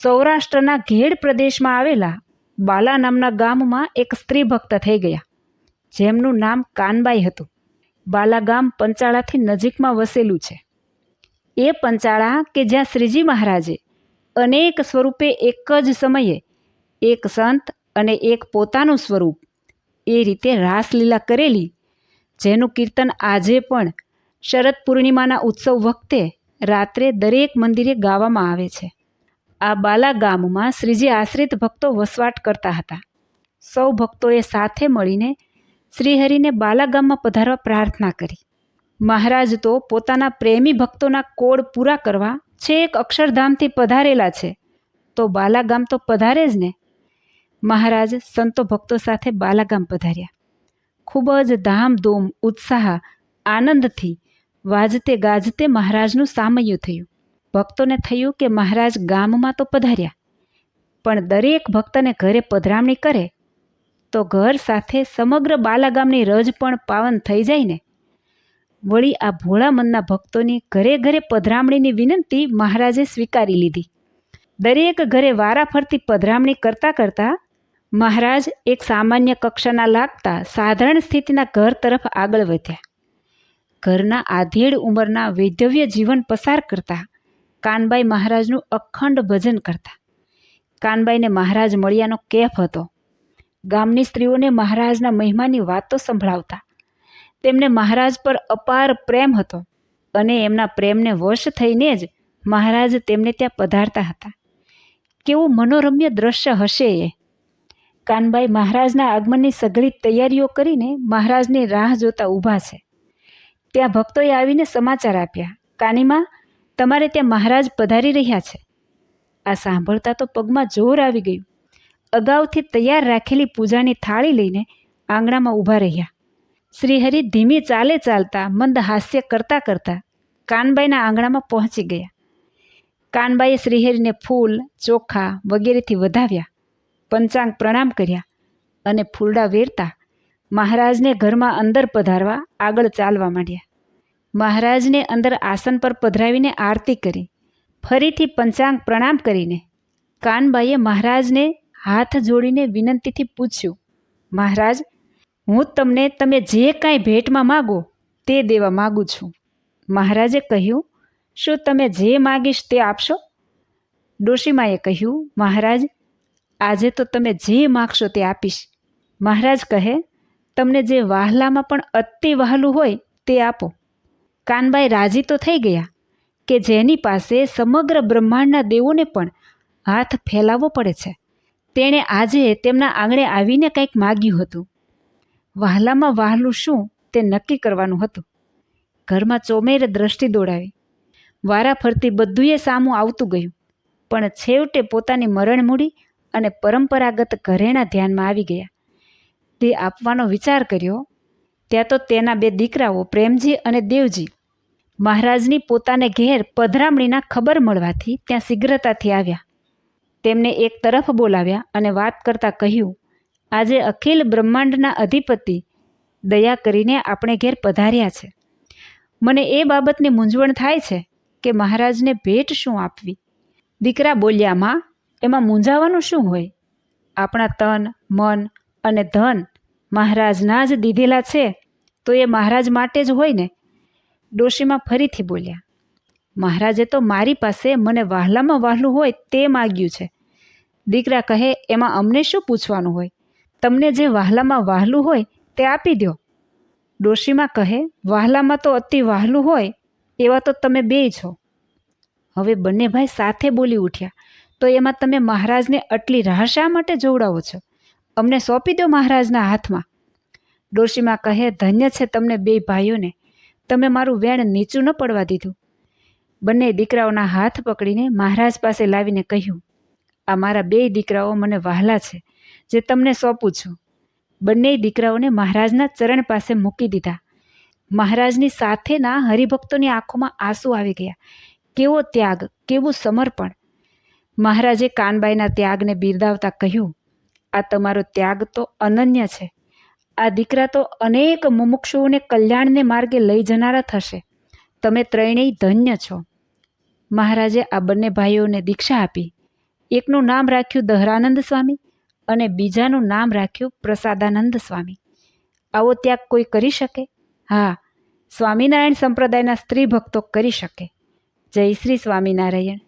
સૌરાષ્ટ્રના ઘેડ પ્રદેશમાં આવેલા બાલા નામના ગામમાં એક સ્ત્રી ભક્ત થઈ ગયા, જેમનું નામ કાનબાઈ હતું. બાલા ગામ પંચાળાથી નજીકમાં વસેલું છે. એ પંચાળા કે જ્યાં શ્રીજી મહારાજે અનેક સ્વરૂપે એક જ સમયે એક સંત અને એક પોતાનું સ્વરૂપ એ રીતે રાસલીલા કરેલી, જેનું કીર્તન આજે પણ શરદ પૂર્ણિમાના ઉત્સવ વખતે રાત્રે દરેક મંદિરે ગાવામાં આવે છે. આ બાલા ગામમાં શ્રીજી આશ્રિત ભક્તો વસવાટ કરતા હતા. સૌ ભક્તોએ સાથે મળીને શ્રીહરિને બાલા ગામમાં પધારવા પ્રાર્થના કરી. મહારાજ તો પોતાના પ્રેમી ભક્તોના કોડ પૂરા કરવા છેક અક્ષરધામથી પધારેલા છે, તો બાલા ગામ તો પધારે જ ને. મહારાજ સંતો ભક્તો સાથે બાલા ગામ પધાર્યા. ખૂબ જ ધામધૂમ, ઉત્સાહ, આનંદથી વાજતે ગાજતે મહારાજનું સામૈયું થયું. ભક્તોને થયું કે મહારાજ ગામમાં તો પધાર્યા, પણ દરેક ભક્તને ઘરે પધરામણી કરે તો ઘર સાથે સમગ્ર બાલા ગામની રજ પણ પાવન થઈ જાય ને. વળી આ ભોળા મનના ભક્તોની ઘરે ઘરે પધરામણીની વિનંતી મહારાજે સ્વીકારી લીધી. દરેક ઘરે વારાફરતી પધરામણી કરતાં કરતાં મહારાજ એક સામાન્ય કક્ષાના લાગતા સાધારણ સ્થિતિના ઘર તરફ આગળ વધ્યા. ઘરના આધેડ ઉંમરના વૈધવ્ય જીવન પસાર કરતા કાનબાઈ મહારાજનું અખંડ ભજન કરતા. કાનબાઈને મહારાજ મળ્યાનો કેફ હતો. ગામની સ્ત્રીઓને મહારાજના મહિમાની વાતો સંભળાવતા. તેમને મહારાજ પર અપાર પ્રેમ હતો અને એમના પ્રેમને વશ થઈને જ મહારાજ તેમને ત્યાં પધારતા હતા. કેવું મનોરમ્ય દ્રશ્ય હશે એ! કાનબાઈ મહારાજના આગમનની સઘળી તૈયારીઓ કરીને મહારાજની રાહ જોતા ઊભા છે. ત્યાં ભક્તોએ આવીને સમાચાર આપ્યા, કાનીમાં, તમારે ત્યાં મહારાજ પધારી રહ્યા છે. આ સાંભળતા તો પગમાં જોર આવી ગયું. અગાઉથી તૈયાર રાખેલી પૂજાની થાળી લઈને આંગણામાં ઊભા રહ્યા. શ્રીહરિ ધીમી ચાલે ચાલતા મંદ હાસ્ય કરતાં કરતાં કાનબાઈના આંગણામાં પહોંચી ગયા. કાનબાઈએ શ્રીહરિને ફૂલ, ચોખા વગેરેથી વધાવ્યા, પંચાંગ પ્રણામ કર્યા અને ફૂલડા વેરતા મહારાજને ઘરમાં અંદર પધારવા આગળ ચાલવા માંડ્યા. મહારાજને અંદર આસન પર પધરાવીને આરતી કરી, ફરીથી પંચાંગ પ્રણામ કરીને કાનબાઈએ મહારાજને હાથ જોડીને વિનંતીથી પૂછ્યું, મહારાજ, હું તમને તમે જે કાંઈ ભેટમાં માગો તે દેવા માગું છું. મહારાજે કહ્યું, શું તમે જે માગીશ તે આપશો? ડોશીમાએ કહ્યું, મહારાજ, આજે તો તમે જે માગશો તે આપીશ. મહારાજ કહે, તમને જે વહાલામાં પણ અતિ વહાલું હોય તે આપો. કાનબાઈ રાજી તો થઈ ગયા કે જેની પાસે સમગ્ર બ્રહ્માંડના દેવોને પણ હાથ ફેલાવવો પડે છે, તેણે આજે તેમના આંગણે આવીને કંઈક માગ્યું હતું. વહાલામાં વહાલું શું તે નક્કી કરવાનું હતું. ઘરમાં ચોમેર દ્રષ્ટિ દોડાવી. વારાફરતી બધુંએ સામું આવતું ગયું, પણ છેવટે પોતાની મરણમૂડી અને પરંપરાગત ઘરેણા ધ્યાનમાં આવી ગયા. તે આપવાનો વિચાર કર્યો ત્યાં તો તેના બે દીકરાઓ પ્રેમજી અને દેવજી મહારાજની પોતાને ઘેર પધરામણીના ખબર મળવાથી ત્યાં શીઘ્રતાથી આવ્યા. તેમને એક તરફ બોલાવ્યા અને વાત કરતાં કહ્યું, આજે અખિલ બ્રહ્માંડના અધિપતિ દયા કરીને આપણે ઘેર પધાર્યા છે. મને એ બાબતની મૂંઝવણ થાય છે કે મહારાજને ભેટ શું આપવી. દીકરા બોલ્યા, માં, એમાં મૂંઝાવાનું શું હોય? આપણા તન, મન અને ધન મહારાજના જ દીધેલા છે, તો એ મહારાજ માટે જ હોય ને. ડોશીમાં ફરીથી બોલ્યા, મહારાજે તો મારી પાસે મને વહાલામાં વહાલું હોય તે માગ્યું છે. દીકરા કહે, એમાં અમને શું પૂછવાનું હોય? તમને જે વહાલામાં વહાલું હોય તે આપી દો. ડોશીમાં કહે, વહાલામાં તો અતિ વહાલું હોય એવા તો તમે બેય છો. હવે બંને ભાઈ સાથે બોલી ઉઠ્યા, તો એમાં તમે મહારાજને આટલી રાહ શા માટે જોવડાવો છો? અમને સોંપી દો મહારાજના હાથમાં. ડોશીમાં કહે, ધન્ય છે તમને બે ભાઈઓને, તમે મારું વેણ નીચું ન પડવા દીધું. બંને દીકરાઓના હાથ પકડીને મહારાજ પાસે લાવીને કહ્યું, આ મારા બે દીકરાઓ મને વહાલા છે, જે તમને સોંપું છું. બંને દીકરાઓને મહારાજના ચરણ પાસે મૂકી દીધા. મહારાજની સાથેના હરિભક્તોની આંખોમાં આંસુ આવી ગયા. કેવો ત્યાગ, કેવું સમર્પણ! મહારાજે કાનબાઈના ત્યાગને બિરદાવતા કહ્યું, આ તમારો ત્યાગ તો અનન્ય છે. આ દીકરા તો અનેક મુમુક્ષુઓને કલ્યાણને માર્ગે લઈ જનારા થશે. તમે ત્રણેય ધન્ય છો. મહારાજે આ બંને ભાઈઓને દીક્ષા આપી એકનું નામ રાખ્યું દહરાનંદ સ્વામી અને બીજાનું નામ રાખ્યું પ્રસાદાનંદ સ્વામી. આવો ત્યાગ કોઈ કરી શકે? હા, સ્વામિનારાયણ સંપ્રદાયના સ્ત્રી ભક્તો કરી શકે. જય શ્રી સ્વામિનારાયણ.